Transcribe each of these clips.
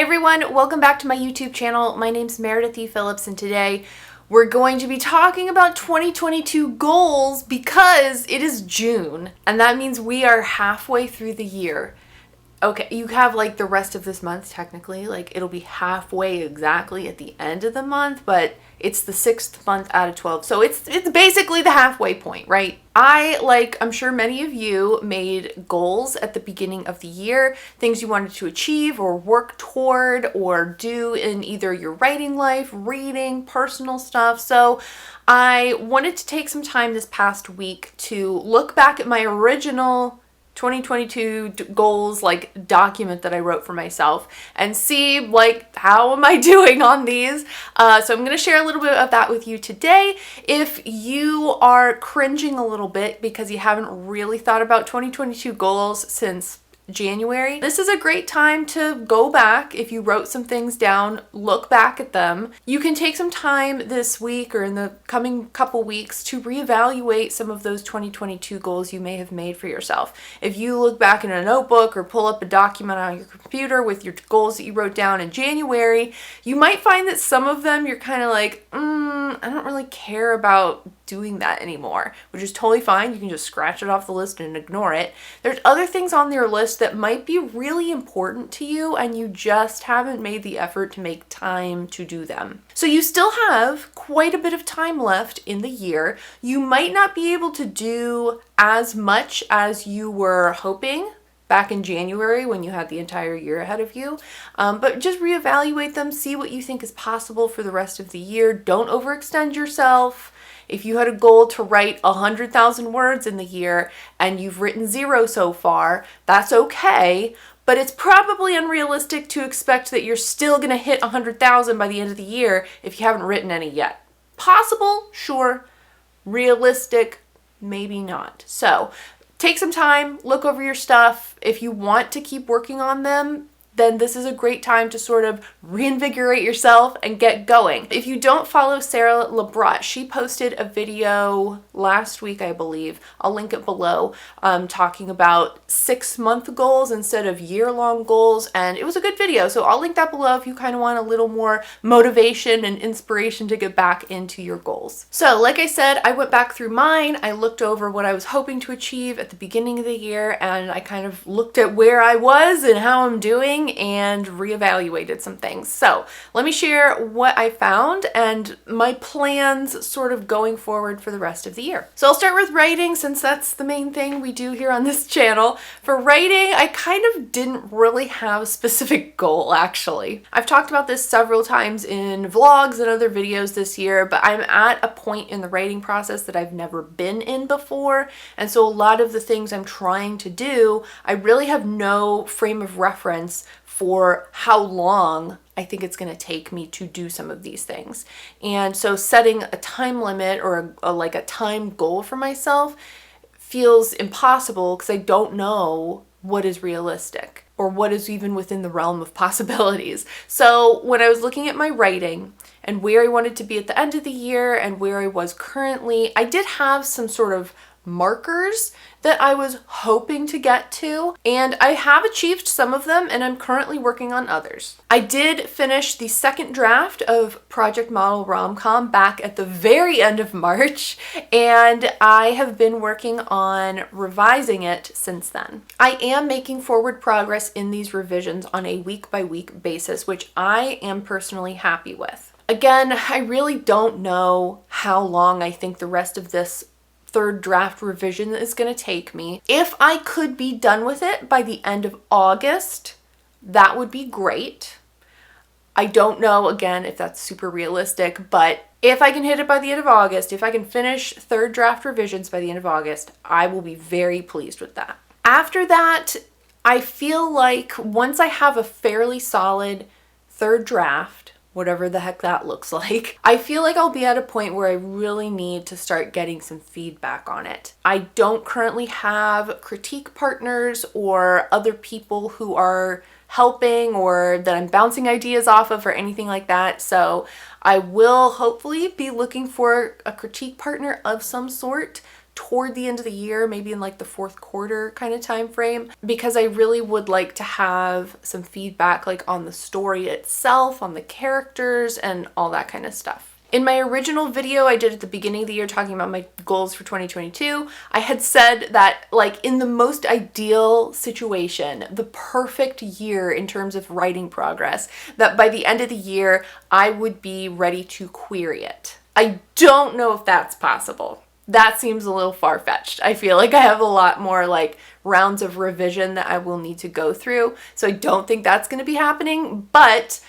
everyone, welcome back to my YouTube channel. My name's Meredith E. Phillips, and today we're going to be talking about 2022 goals because it is June, and that means we are halfway through the year. Okay, you have like the rest of this month technically, like it'll be halfway exactly at the end of the month, but it's the 6th month out of 12. So it's basically the halfway point, right? I'm sure many of you made goals at the beginning of the year, things you wanted to achieve or work toward or do in either your writing life, reading, personal stuff. So I wanted to take some time this past week to look back at my original 2022 goals document that I wrote for myself and see how am I doing on these. So I'm going to share a little bit of that with you today. If you are cringing a little bit because you haven't really thought about 2022 goals since January, this is a great time to go back. If you wrote some things down, look back at them. You can take some time this week or in the coming couple weeks to reevaluate some of those 2022 goals you may have made for yourself. If you look back in a notebook or pull up a document on your computer with your goals that you wrote down in January, you might find that some of them you're kind of like, I don't really care about doing that anymore, which is totally fine. You can just scratch it off the list and ignore it. There's other things on your list that might be really important to you and you just haven't made the effort to make time to do them. So you still have quite a bit of time left in the year. You might not be able to do as much as you were hoping back in January when you had the entire year ahead of you, but just reevaluate them, see what you think is possible for the rest of the year. Don't overextend yourself. If you had a goal to write 100,000 words in the year and you've written 0 so far, that's okay, but it's probably unrealistic to expect that you're still going to hit 100,000 by the end of the year if you haven't written any yet. Possible? Sure. Realistic? Maybe not. So take some time, look over your stuff. If you want to keep working on them, then this is a great time to sort of reinvigorate yourself and get going. If you don't follow Sarah LeBrot, she posted a video last week, I believe, I'll link it below, talking about 6-month goals instead of year-long goals, and it was a good video, so I'll link that below if you kind of want a little more motivation and inspiration to get back into your goals. So like I said, I went back through mine, I looked over what I was hoping to achieve at the beginning of the year, and I kind of looked at where I was and how I'm doing and reevaluated some things. So let me share what I found and my plans sort of going forward for the rest of the year. So I'll start with writing since that's the main thing we do here on this channel. For writing, I kind of didn't really have a specific goal actually. I've talked about this several times in vlogs and other videos this year, but I'm at a point in the writing process that I've never been in before. And so a lot of the things I'm trying to do, I really have no frame of reference for how long I think it's going to take me to do some of these things. And so setting a time limit or a time goal for myself feels impossible because I don't know what is realistic or what is even within the realm of possibilities. So when I was looking at my writing and where I wanted to be at the end of the year and where I was currently, I did have some sort of markers that I was hoping to get to, and I have achieved some of them and I'm currently working on others. I did finish the second draft of Project Model Rom-Com back at the very end of March, and I have been working on revising it since then. I am making forward progress in these revisions on a week-by-week basis, which I am personally happy with. Again, I really don't know how long I think the rest of this third draft revision is going to take me. If I could be done with it by the end of August, that would be great. I don't know, again, if that's super realistic, but if I can hit it by the end of August, if I can finish third draft revisions by the end of August, I will be very pleased with that. After that, I feel like once I have a fairly solid third draft, whatever the heck that looks like, I feel like I'll be at a point where I really need to start getting some feedback on it. I don't currently have critique partners or other people who are helping or that I'm bouncing ideas off of or anything like that. So I will hopefully be looking for a critique partner of some sort toward the end of the year, maybe in like the fourth quarter kind of time frame, because I really would like to have some feedback like on the story itself, on the characters, and all that kind of stuff. In my original video I did at the beginning of the year talking about my goals for 2022, I had said that like in the most ideal situation, the perfect year in terms of writing progress, that by the end of the year I would be ready to query it. I don't know if that's possible. That seems a little far-fetched. I feel like I have a lot more like rounds of revision that I will need to go through, so I don't think that's going to be happening, but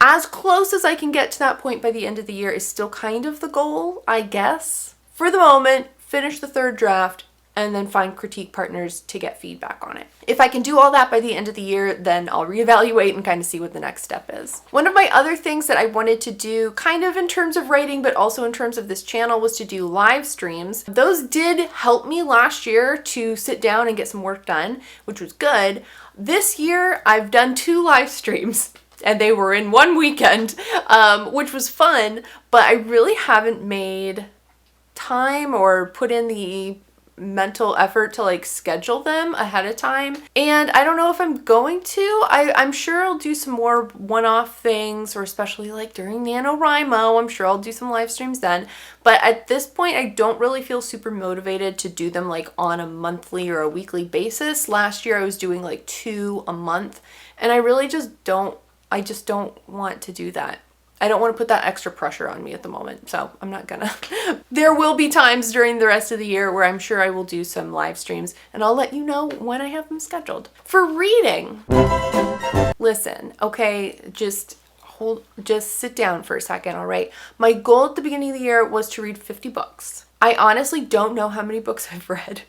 as close as I can get to that point by the end of the year is still kind of the goal, I guess. For the moment, finish the third draft and then find critique partners to get feedback on it. If I can do all that by the end of the year, then I'll reevaluate and kind of see what the next step is. One of my other things that I wanted to do, kind of in terms of writing, but also in terms of this channel, was to do live streams. Those did help me last year to sit down and get some work done, which was good. This year, I've done 2 live streams, and they were in one weekend, which was fun, but I really haven't made time or put in the mental effort to like schedule them ahead of time. And I don't know if I'm going to. I'm sure I'll do some more one-off things, or especially like during NaNoWriMo, I'm sure I'll do some live streams then. But at this point, I don't really feel super motivated to do them like on a monthly or a weekly basis. Last year I was doing like 2 a month, and I really just don't want to do that. I don't want to put that extra pressure on me at the moment, so I'm not gonna. There will be times during the rest of the year where I'm sure I will do some live streams, and I'll let you know when I have them scheduled. For reading, listen, okay, just sit down for a second, all right? My goal at the beginning of the year was to read 50 books. I honestly don't know how many books I've read.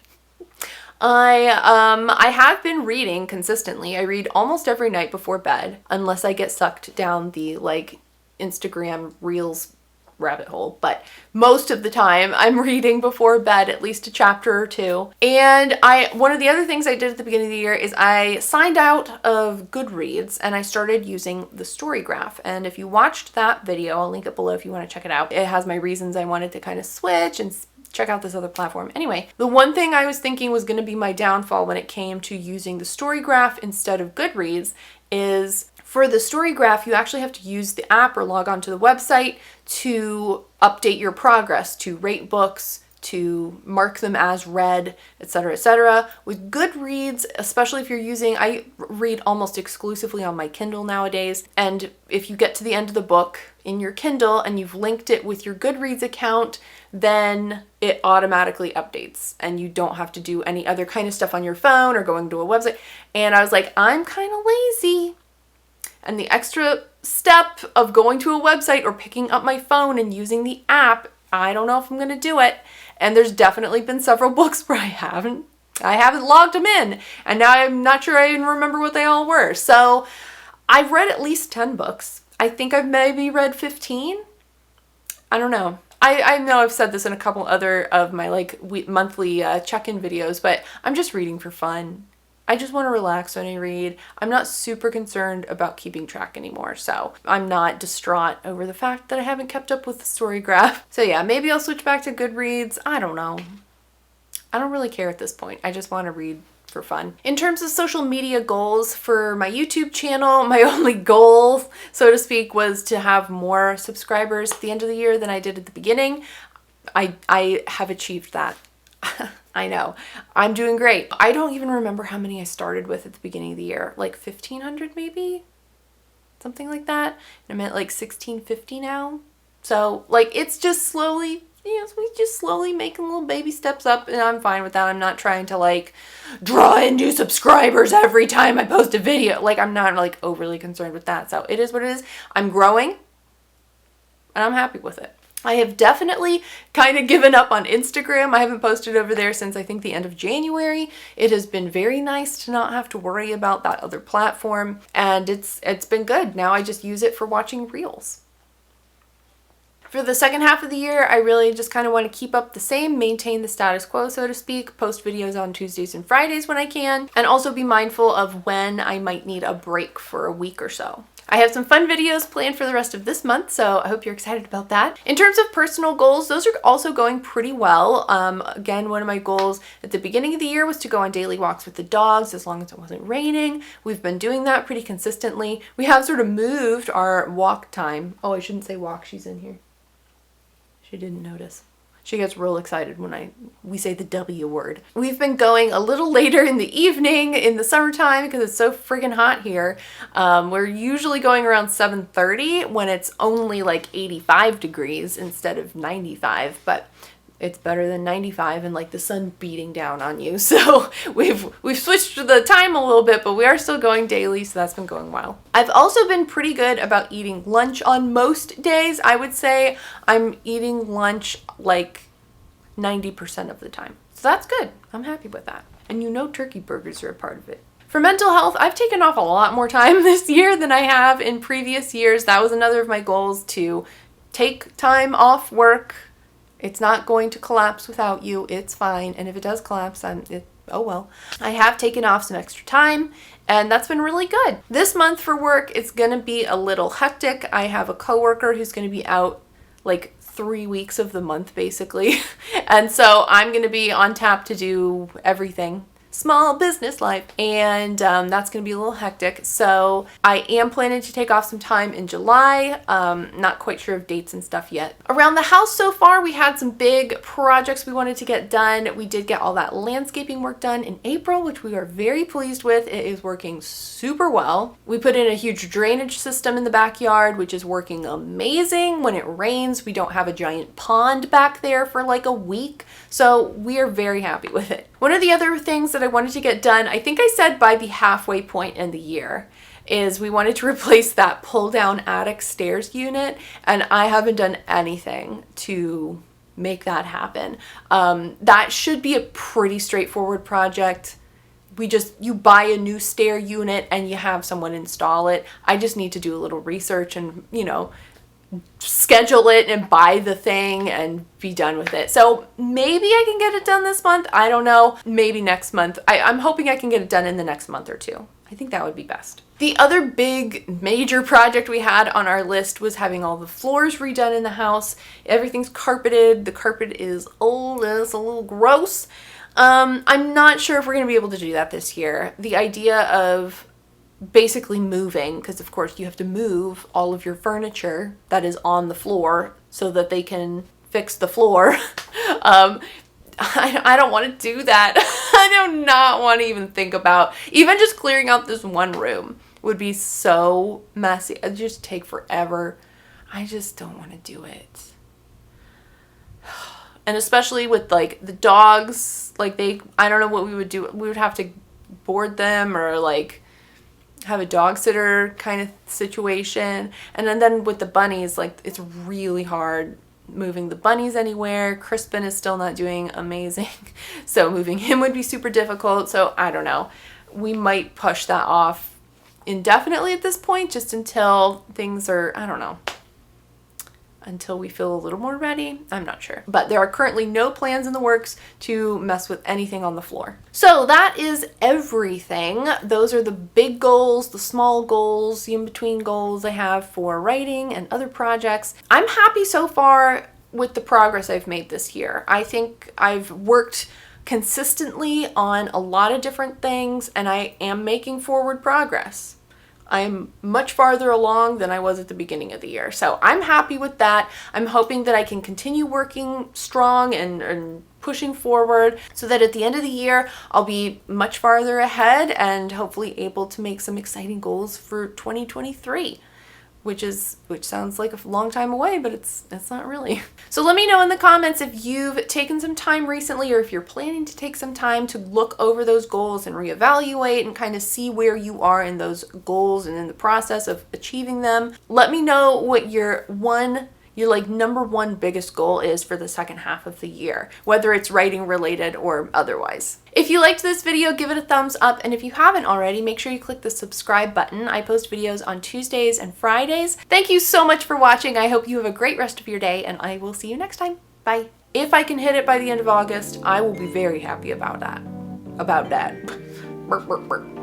I have been reading consistently. I read almost every night before bed, unless I get sucked down the like Instagram Reels rabbit hole, but most of the time I'm reading before bed at least a chapter or 2. And one of the other things I did at the beginning of the year is I signed out of Goodreads and I started using the story graph. And if you watched that video, I'll link it below if you want to check it out. It has my reasons I wanted to kind of switch and check out this other platform. Anyway, the one thing I was thinking was going to be my downfall when it came to using the story graph instead of Goodreads is, for the story graph, you actually have to use the app or log on to the website to update your progress, to rate books, to mark them as read, etc., etc. With Goodreads, especially if you're using, I read almost exclusively on my Kindle nowadays, and if you get to the end of the book in your Kindle and you've linked it with your Goodreads account, then it automatically updates and you don't have to do any other kind of stuff on your phone or going to a website. And I was like, I'm kind of lazy. And the extra step of going to a website or picking up my phone and using the app, I don't know if I'm going to do it. And there's definitely been several books where I haven't logged them in. And now I'm not sure I even remember what they all were. So I've read at least 10 books. I think I've maybe read 15. I don't know. I know I've said this in a couple other of my like monthly check-in videos, but I'm just reading for fun. I just want to relax when I read. I'm not super concerned about keeping track anymore, so I'm not distraught over the fact that I haven't kept up with the story graph. So yeah, maybe I'll switch back to Goodreads. I don't know. I don't really care at this point. I just want to read for fun. In terms of social media goals for my YouTube channel, my only goal, so to speak, was to have more subscribers at the end of the year than I did at the beginning. I have achieved that. I know. I'm doing great. I don't even remember how many I started with at the beginning of the year. Like 1,500 maybe? Something like that. And I'm at like 1,650 now. So like it's just slowly, we just slowly making little baby steps up, and I'm fine with that. I'm not trying to like draw in new subscribers every time I post a video. Like I'm not like overly concerned with that. So it is what it is. I'm growing and I'm happy with it. I have definitely kind of given up on Instagram. I haven't posted over there since I think the end of January. It has been very nice to not have to worry about that other platform, and it's been good. Now I just use it for watching reels. For the second half of the year, I really just kind of want to keep up the same, maintain the status quo, so to speak, post videos on Tuesdays and Fridays when I can, and also be mindful of when I might need a break for a week or so. I have some fun videos planned for the rest of this month, so I hope you're excited about that. In terms of personal goals, those are also going pretty well. Again, one of my goals at the beginning of the year was to go on daily walks with the dogs as long as it wasn't raining. We've been doing that pretty consistently. We have sort of moved our walk time. Oh, I shouldn't say walk, she's in here. She didn't notice. She gets real excited when we say the W word. We've been going a little later in the evening in the summertime because it's so friggin' hot here. We're usually going around 7:30 when it's only like 85 degrees instead of 95, but it's better than 95 and like the sun beating down on you. So we've switched the time a little bit, but we are still going daily, so that's been going well. I've also been pretty good about eating lunch on most days. I would say I'm eating lunch like 90% of the time. So that's good. I'm happy with that. And you know turkey burgers are a part of it. For mental health, I've taken off a lot more time this year than I have in previous years. That was another of my goals, to take time off work. It's not going to collapse without you. It's fine. And if it does collapse, oh well. I have taken off some extra time, and that's been really good. This month for work, it's going to be a little hectic. I have a coworker who's going to be out like 3 weeks of the month, basically. And so I'm going to be on tap to do everything. Small business life, and that's going to be a little hectic. So I am planning to take off some time in July. Not quite sure of dates and stuff yet. Around the house so far, we had some big projects we wanted to get done. We did get all that landscaping work done in April, which we are very pleased with. It is working super well. We put in a huge drainage system in the backyard, which is working amazing. When it rains, we don't have a giant pond back there for like a week. So we are very happy with it. One of the other things that I wanted to get done, I think I said by the halfway point in the year, is we wanted to replace that pull-down attic stairs unit, and I haven't done anything to make that happen. That should be a pretty straightforward project. You buy a new stair unit and you have someone install it. I just need to do a little research and, schedule it and buy the thing and be done with it. So maybe I can get it done this month. I don't know. Maybe next month. I'm hoping I can get it done in the next month or two. I think that would be best. The other big major project we had on our list was having all the floors redone in the house. Everything's carpeted. The carpet is old and it's a little gross. I'm not sure if we're going to be able to do that this year. The idea of basically moving, because of course you have to move all of your furniture that is on the floor so that they can fix the floor. I don't want to do that. I do not want to even think about, even just clearing out this one room would be so messy. It'd just take forever. I just don't want to do it. And especially with like the dogs, like I don't know what we would do. We would have to board them or like have a dog sitter kind of situation. And then with the bunnies, like it's really hard moving the bunnies anywhere. Crispin is still not doing amazing. So moving him would be super difficult. So I don't know. We might push that off indefinitely at this point, just until things are, I don't know, until we feel a little more ready. I'm not sure. But there are currently no plans in the works to mess with anything on the floor. So that is everything. Those are the big goals, the small goals, the in-between goals I have for writing and other projects. I'm happy so far with the progress I've made this year. I think I've worked consistently on a lot of different things, and I am making forward progress. I'm much farther along than I was at the beginning of the year. So I'm happy with that. I'm hoping that I can continue working strong and pushing forward so that at the end of the year, I'll be much farther ahead and hopefully able to make some exciting goals for 2023. Which sounds like a long time away, but it's not really. So let me know in the comments if you've taken some time recently, or if you're planning to take some time to look over those goals and reevaluate and kind of see where you are in those goals and in the process of achieving them. Let me know what your your like number one biggest goal is for the second half of the year, whether it's writing related or otherwise. If you liked this video, give it a thumbs up, and if you haven't already, make sure you click the subscribe button. I post videos on Tuesdays and Fridays. Thank you so much for watching. I hope you have a great rest of your day, and I will see you next time. Bye. If I can hit it by the end of August, I will be very happy about that. Burp, burp, burp.